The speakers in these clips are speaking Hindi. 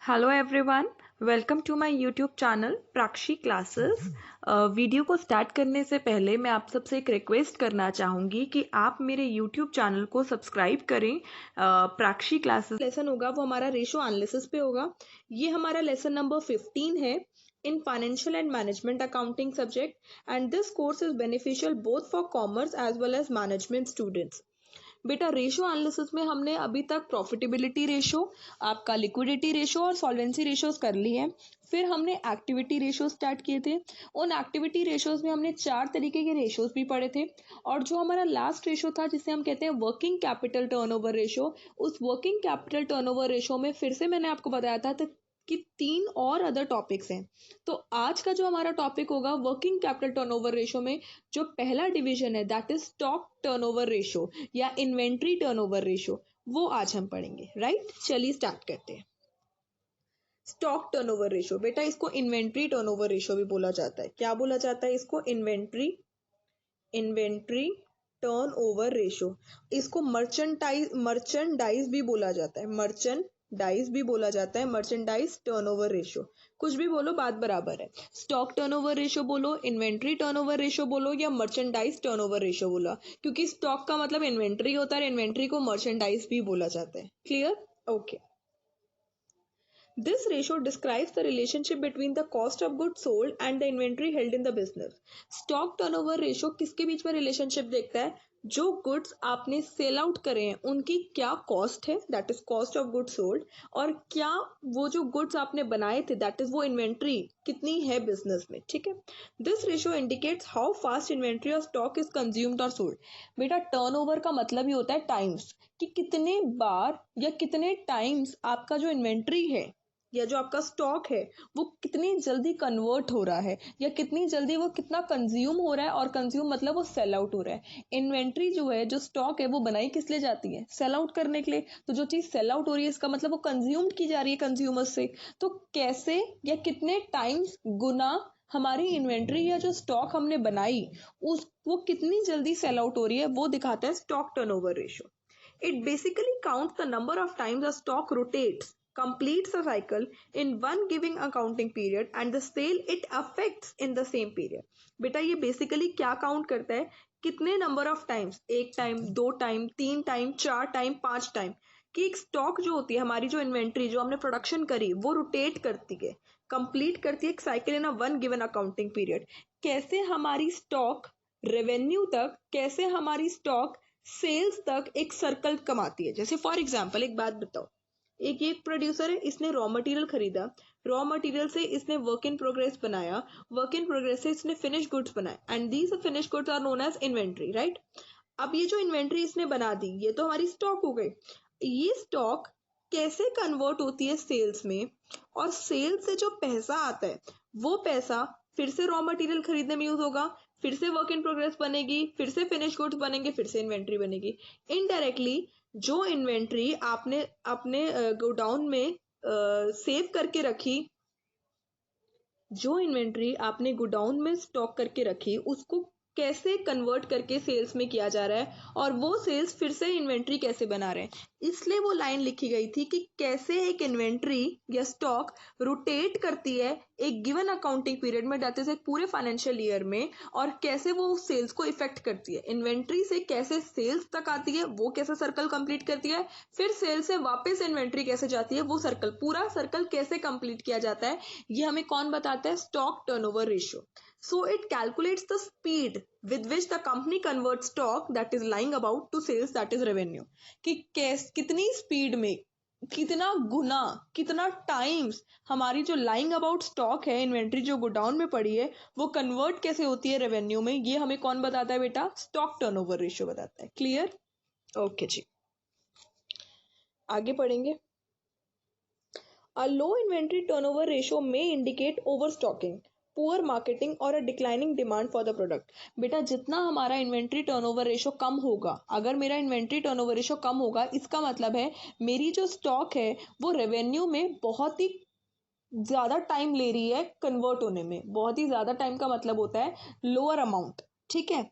Hello everyone, welcome to my YouTube channel Prakshi classes. Video को स्टार्ट करने से पहले मैं आप सबसे एक रिक्वेस्ट करना चाहूँगी कि आप मेरे यूट्यूब चैनल को सब्सक्राइब करें। प्राक्षी क्लासेस लेसन होगा वो हमारा रेशो एनालिसिस पे होगा। ये हमारा लेसन नंबर 15 है in financial and management accounting subject, and this course is beneficial both for commerce as well as management students. बेटा, रेशो एनालिसिस में हमने अभी तक प्रॉफिटेबिलिटी रेशो, आपका लिक्विडिटी रेशो और सॉल्वेंसी रेशोज कर ली है। फिर हमने एक्टिविटी रेशो स्टार्ट किए थे। उन एक्टिविटी रेशोज में हमने 4 तरीके के रेशोज भी पढ़े थे। और जो हमारा लास्ट रेशो था जिसे हम कहते हैं वर्किंग कैपिटल टर्नओवर रेशो, उस वर्किंग कैपिटल टर्नओवर रेशो में फिर से मैंने आपको बताया था कि 3 और अदर टॉपिक्स हैं। तो आज का जो हमारा टॉपिक होगा वर्किंग कैपिटल टर्नओवर रेशो में जो पहला डिवीजन है that is stock turnover ratio या इन्वेंट्री टर्नओवर रेशो, वो आज हम पढ़ेंगे। राइट, चलिए स्टार्ट करते हैं। स्टॉक टर्नओवर रेशो, बेटा इसको इन्वेंट्री टर्नओवर रेशो भी बोला जाता है। क्या बोला जाता है इसको? Inventory turnover ratio. इसको मर्चेंडाइज भी बोला जाता है। Merchandise turnover ratio. कुछ भी बोलो, बात बराबर है। स्टॉक टर्नओवर रेशो बोलो, इन्वेंट्री टर्नओवर रेशो बोलो या मर्चेंडाइज टर्नओवर रेशो बोला, क्योंकि स्टॉक का मतलब इन्वेंट्री होता है, इन्वेंट्री को मर्चेंडाइज भी बोला जाता है। Clear? Okay. This ratio describes the relationship between the cost of goods sold and the inventory held in the business. Stock turnover ratio किसके बीच में रिलेशनशिप देखता है? जो गुड्स आपने सेल आउट करे हैं उनकी क्या कॉस्ट है, that is cost of goods sold, और क्या वो जो गुड्स आपने बनाए थे दैट इज वो इन्वेंट्री कितनी है बिजनेस में। ठीक है, this ratio indicates how fast inventory और स्टॉक इज कंज्यूम्ड और सोल्ड। बेटा, टर्नओवर का मतलब ही होता है टाइम्स, कि कितने बार या कितने टाइम्स आपका जो इन्वेंट्री है या जो आपका स्टॉक है वो कितनी जल्दी कन्वर्ट हो रहा है या कितनी जल्दी वो कितना कंज्यूम हो रहा है। और कंज्यूम मतलब वो सेल आउट हो रहा है। इन्वेंट्री जो है, जो स्टॉक है, वो बनाई किस लिए जाती है? सेल आउट करने के लिए। तो जो चीज सेल आउट हो रही है इसका मतलब वो कंज्यूम्ड की जा रही है कंज्यूमर्स से। तो कैसे या कितने टाइम्स गुना हमारी इन्वेंट्री या जो स्टॉक हमने बनाई वो कितनी जल्दी सेल आउट हो रही है, वो दिखाता है stock turnover ratio. It basically counts the number of times a stock rotates, completes a cycle in one given accounting period and the sale it affects in the same period. बेटा, ये बेसिकली क्या काउंट करता है? कितने number of times, 1 time, 2 time, 3 time, 4 time, 5 time, कि एक स्टॉक जो होती है हमारी, जो इन्वेंट्री जो हमने प्रोडक्शन करी वो रोटेट करती है, कंप्लीट करती है एक cycle in a one given accounting period. कैसे हमारी स्टॉक रेवेन्यू तक, कैसे हमारी स्टॉक सेल्स तक एक सर्कल कमाती है। जैसे फॉर एग्जांपल एक बात बताओ, एक प्रोड्यूसर है, इसने रॉ मटेरियल खरीदा, रॉ मटेरियल से इसने वर्क इन प्रोग्रेस बनाया, वर्क इन प्रोग्रेस से इसने फिनिश गुड्स बनाए, and these finish goods are known as inventory. Right, अब ये जो इन्वेंट्री इसने बना दी ये तो हमारी स्टॉक हो गई। ये स्टॉक कैसे कन्वर्ट होती है सेल्स में, और सेल्स से जो पैसा आता है वो पैसा फिर से रॉ मटेरियल खरीदने में यूज होगा, फिर से वर्क इन प्रोग्रेस बनेगी, फिर से फिनिश गुड्स बनेंगे, फिर से इन्वेंट्री बनेगी। इनडायरेक्टली जो इन्वेंट्री आपने अपने गोडाउन में सेव करके रखी, जो इन्वेंट्री आपने गोडाउन में स्टॉक करके रखी, उसको कैसे कन्वर्ट करके सेल्स में किया जा रहा है, और वो सेल्स फिर से इन्वेंट्री कैसे बना रहे हैं। इसलिए वो लाइन लिखी गई थी कि कैसे एक इन्वेंट्री या स्टॉक रोटेट करती है एक गिवन अकाउंटिंग पीरियड में, दैट इज एक पूरे फाइनेंशियल ईयर में, और कैसे वो सेल्स को इफेक्ट करती है। इन्वेंट्री से कैसे सेल्स तक आती है, वो कैसे सर्कल कंप्लीट करती है, फिर सेल्स से वापस इन्वेंट्री कैसे जाती है, वो सर्कल, पूरा सर्कल कैसे कंप्लीट किया जाता है, ये हमें कौन बताता है? Stock turnover ratio. So it calculates the speed with which the company converts stock that is lying about to sales that is revenue. कि कितनी स्पीड में, कितना गुना, कितना टाइम्स हमारी जो लाइंग अबाउट स्टॉक है, इन्वेंट्री जो गोडाउन में पड़ी है, वो कन्वर्ट कैसे होती है रेवेन्यू में, ये हमें कौन बताता है बेटा? स्टॉक टर्नओवर रेशियो बताता है। क्लियर? ओके जी, आगे पढ़ेंगे। A low inventory turnover ratio may indicate overstocking, poor marketing और a declining demand for the product. बेटा, जितना हमारा इन्वेंट्री टर्नओवर रेशो कम होगा, अगर मेरा इन्वेंट्री टर्नओवर रेशो कम होगा, इसका मतलब है मेरी जो स्टॉक है वो रेवेन्यू में बहुत ही ज्यादा टाइम ले रही है कन्वर्ट होने में। बहुत ही ज्यादा टाइम का मतलब होता है लोअर अमाउंट। ठीक है,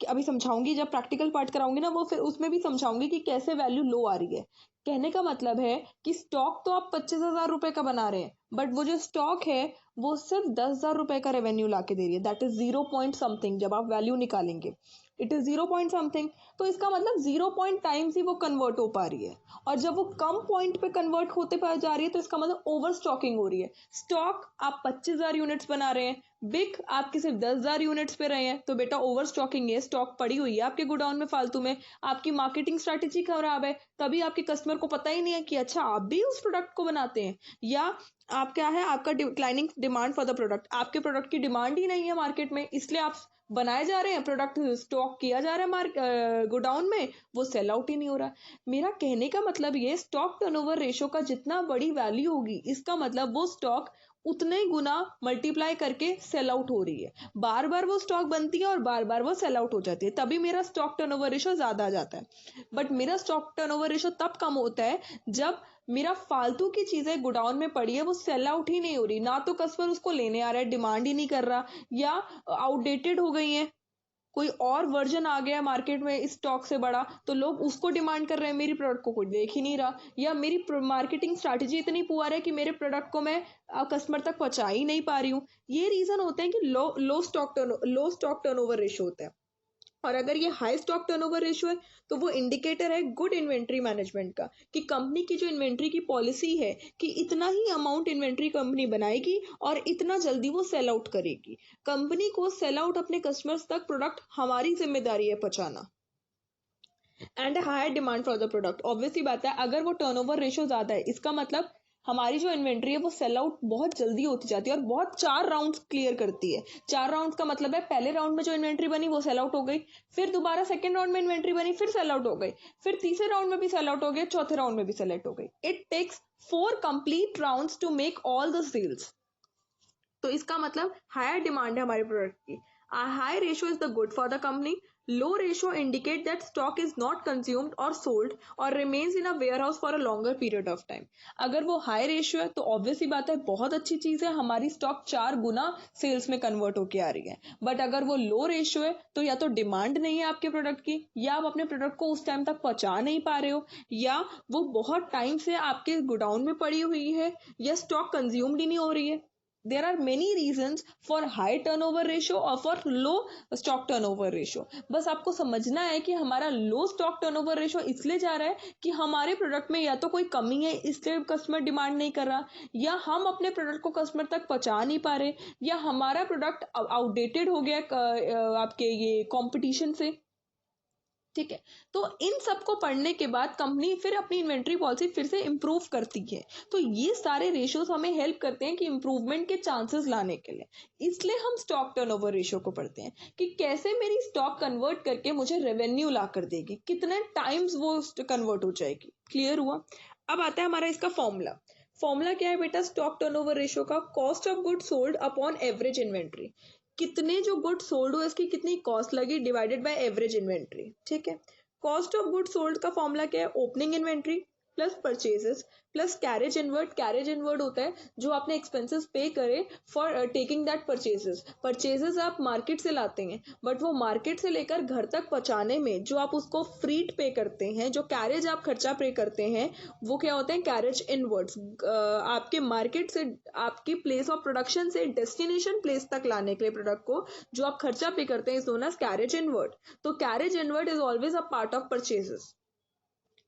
अभी समझाऊंगी, जब प्रैक्टिकल पार्ट कराऊंगी ना वो, फिर उसमें भी समझाऊंगी कि कैसे वैल्यू लो आ रही है, कहने का मतलब है कि स्टॉक तो आप 25,000 रुपए का बना रहे हैं, बट वो जो स्टॉक है वो सिर्फ 10,000 रुपए का रेवेन्यू ला के दे रही है। That is 0 point something. जब आप वैल्यू निकालेंगे इट इज 0 पॉइंट समथिंग, तो इसका मतलब 0 पॉइंट टाइम्स ही वो कन्वर्ट हो पा रही है। और जब वो कम पॉइंट पे कन्वर्ट होते पा जा रही है तो इसका मतलब ओवर स्टॉकिंग हो रही है। स्टॉक आप 25,000 यूनिट्स बना रहे हैं, बिक आपके सिर्फ 10,000 यूनिट्स पे रहे हैं, तो बेटा ओवर स्टॉकिंग है, स्टॉक पड़ी हुई है आपके गोडाउन में फालतू में। आपकी मार्केटिंग स्ट्रैटेजी खराब है, तभी आपके कस्टमर को पता ही नहीं है कि अच्छा आप भी उस प्रोडक्ट को बनाते हैं। या आप क्या है, आपका declining demand for the product, आपके प्रोडक्ट की डिमांड ही नहीं है मार्केट में, इसलिए आप बनाए जा रहे हैं, प्रोडक्ट स्टॉक किया जा रहा है गोडाउन में, वो सेल आउट ही नहीं हो रहा। मेरा कहने का मतलब ये, स्टॉक टर्नओवर रेशो का जितना बड़ी वैल्यू होगी, इसका मतलब वो स्टॉक उतने ही गुना मल्टीप्लाई करके सेल आउट हो रही है। बार बार वो स्टॉक बनती है और बार बार वो सेल आउट हो जाती है, तभी मेरा स्टॉक टर्नओवर रेशो ज्यादा आ जाता है। बट मेरा स्टॉक टर्नओवर रेशो तब कम होता है जब मेरा फालतू की चीजें गोडाउन में पड़ी है, वो सेल आउट ही नहीं हो रही, ना तो कस्टमर उसको लेने आ रहा है, डिमांड ही नहीं कर रहा, या आउटडेटेड हो गई है, कोई और वर्जन आ गया मार्केट में इस स्टॉक से बड़ा, तो लोग उसको डिमांड कर रहे हैं, मेरी प्रोडक्ट को कोई देख ही नहीं रहा, या मेरी मार्केटिंग स्ट्रैटेजी इतनी पुअर है कि मेरे प्रोडक्ट को मैं कस्टमर तक पहुंचा ही नहीं पा रही हूँ। ये रीजन होते हैं कि लो स्टॉक टर्नओवर रेशियो होता है। और अगर ये हाई स्टॉक टर्नओवर रेशियो है तो वो इंडिकेटर है गुड इन्वेंट्री मैनेजमेंट का, कि कंपनी की जो इन्वेंट्री की पॉलिसी है कि इतना ही अमाउंट इन्वेंट्री कंपनी बनाएगी और इतना जल्दी वो सेल आउट करेगी। कंपनी को सेल आउट अपने कस्टमर्स तक प्रोडक्ट हमारी जिम्मेदारी है पहुंचाना। And higher demand for the product, obviously बात है, अगर वो टर्नओवर रेशियो ज्यादा है, इसका मतलब हमारी जो इन्वेंट्री है वो सेल आउट बहुत जल्दी होती जाती है और बहुत 4 राउंड क्लियर करती है। 4 राउंड का मतलब है पहले राउंड में जो इन्वेंट्री बनी वो सेल आउट हो गई, फिर दोबारा सेकंड राउंड में इन्वेंट्री बनी, फिर सेल आउट हो गई, फिर तीसरे राउंड में भी सेल आउट हो गई, चौथे राउंड में भी सेल आउट हो गई। It takes 4 complete rounds to make all the sales. तो इसका मतलब हायर डिमांड है हमारे प्रोडक्ट की। A high ratio is the good for the company. Low ratio indicate that stock is not consumed or sold or remains in a warehouse for a longer period of time. अगर वो हाई रेशियो है तो ऑब्वियसली बात है, बहुत अच्छी चीज है, हमारी स्टॉक 4 गुना सेल्स में कन्वर्ट होके आ रही है। बट अगर वो लो रेशियो है तो या तो डिमांड नहीं है आपके प्रोडक्ट की, या आप अपने प्रोडक्ट को उस टाइम तक पहुंचा नहीं पा रहे हो, या वो बहुत टाइम से आपके गोडाउन में पड़ी हुई है, या स्टॉक कंज्यूम्ड ही नहीं हो रही है। There are many reasons for high turnover ratio or for low stock turnover ratio. बस आपको समझना है कि हमारा low stock turnover ratio इसलिए जा रहा है कि हमारे प्रोडक्ट में या तो कोई कमी है इसलिए कस्टमर डिमांड नहीं कर रहा, या हम अपने प्रोडक्ट को कस्टमर तक पहुंचा नहीं पा रहे, या हमारा प्रोडक्ट आउटडेटेड हो गया आपके ये कंपटीशन से। ठीक है, तो इन सब को पढ़ने के बाद कंपनी फिर अपनी इन्वेंट्री पॉलिसी फिर से इंप्रूव करती है। तो ये सारे रेशियोज हमें हेल्प करते हैं कि इंप्रूवमेंट के चांसेस लाने के लिए, इसलिए हम स्टॉक टर्नओवर रेशियो को पढ़ते हैं कि कैसे मेरी स्टॉक कन्वर्ट करके मुझे रेवेन्यू ला कर देगी, कितने टाइम्स वो कन्वर्ट हो जाएगी। क्लियर हुआ? अब आता है हमारा इसका फॉर्मूला। फॉर्मूला क्या है बेटा स्टॉक टर्नओवर रेशियो का? Cost of good sold upon average inventory. कितने जो गुड सोल्ड हुए इसकी कितनी कॉस्ट लगी डिवाइडेड बाय एवरेज इन्वेंट्री। ठीक है, कॉस्ट ऑफ गुड सोल्ड का फॉर्मूला क्या है? Opening inventory plus purchases plus carriage inward. Carriage inward होता है जो आपने एक्सपेंसेस पे करे for taking that purchases. Purchases आप मार्केट से लाते हैं, बट वो मार्केट से लेकर घर तक पहुंचाने में जो आप उसको फ्रीट पे करते हैं, जो कैरेज आप खर्चा पे करते हैं, वो क्या होते हैं? Carriage inwards. आपके मार्केट से, आपकी प्लेस ऑफ प्रोडक्शन से डेस्टिनेशन प्लेस तक लाने के लिए प्रोडक्ट को जो आप खर्चा पे करते हैं is known as carriage inward. तो carriage inward is always a part of purchases.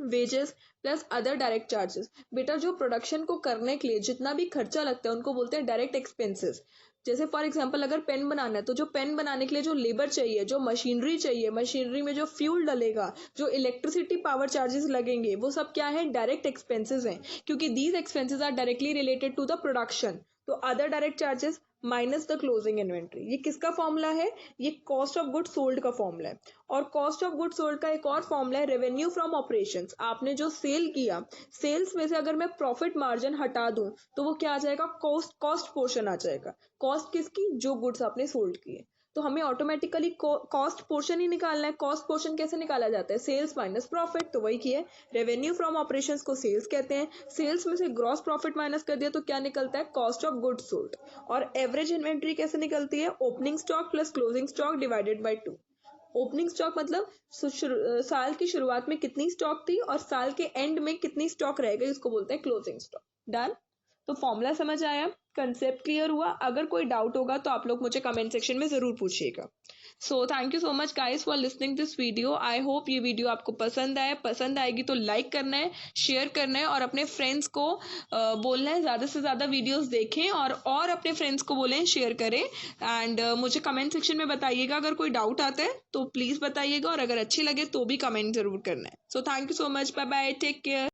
Wages plus other direct charges. बेटा जो प्रोडक्शन को करने के लिए जितना भी खर्चा लगता है उनको बोलते हैं डायरेक्ट एक्सपेंसेस। जैसे फॉर एग्जांपल अगर पेन बनाना है तो जो पेन बनाने के लिए जो लेबर चाहिए, जो मशीनरी चाहिए, मशीनरी में जो फ्यूल डलेगा, जो इलेक्ट्रिसिटी पावर चार्जेस लगेंगे, वो सब क्या है? डायरेक्ट एक्सपेंसेस हैं, क्योंकि these expenses are directly related to the production. तो other direct charges minus the closing inventory. ये किसका फॉर्मूला है? ये कॉस्ट ऑफ गुड सोल्ड का फॉर्मूला है। और कॉस्ट ऑफ गुड सोल्ड का एक और फॉर्मूला है रेवेन्यू फ्रॉम ऑपरेशंस। आपने जो सेल किया, सेल्स में से अगर मैं प्रॉफिट मार्जिन हटा दूं तो वो क्या आ जाएगा? कॉस्ट पोर्शन आ जाएगा। कॉस्ट किसकी? जो गुड्स आपने सोल्ड किए। तो हमें ऑटोमेटिकली कॉस्ट पोर्शन ही निकालना है। कॉस्ट पोर्शन कैसे निकाला जाता है? Sales minus profit. तो वही किया, रेवेन्यू फ्रॉम ऑपरेशंस को सेल्स कहते हैं, सेल्स में से ग्रॉस प्रॉफिट माइनस कर दिया तो क्या निकलता है? Cost of goods sold. और एवरेज इन्वेंट्री कैसे निकलती है? Opening stock plus closing stock divided by 2। Opening stock मतलब साल की शुरुआत में कितनी स्टॉक थी और साल के एंड में कितनी स्टॉक रह गई, उसको बोलते हैं क्लोजिंग स्टॉक। डन। तो फॉर्मूला समझ आया, कंसेप्ट क्लियर हुआ। अगर कोई डाउट होगा तो आप लोग मुझे कमेंट सेक्शन में जरूर पूछिएगा। सो thank you so much guys for listening this video. I hope ये वीडियो आपको पसंद आए। पसंद आएगी तो लाइक करना है, शेयर करना है और अपने फ्रेंड्स को बोलना है ज़्यादा से ज़्यादा वीडियोस देखें और अपने फ्रेंड्स को बोलें शेयर करें। एंड मुझे कमेंट सेक्शन में बताइएगा अगर कोई डाउट आता है तो प्लीज़ बताइएगा, और अगर अच्छी लगे तो भी कमेंट जरूर करना है। So thank you so much, bye bye, take care.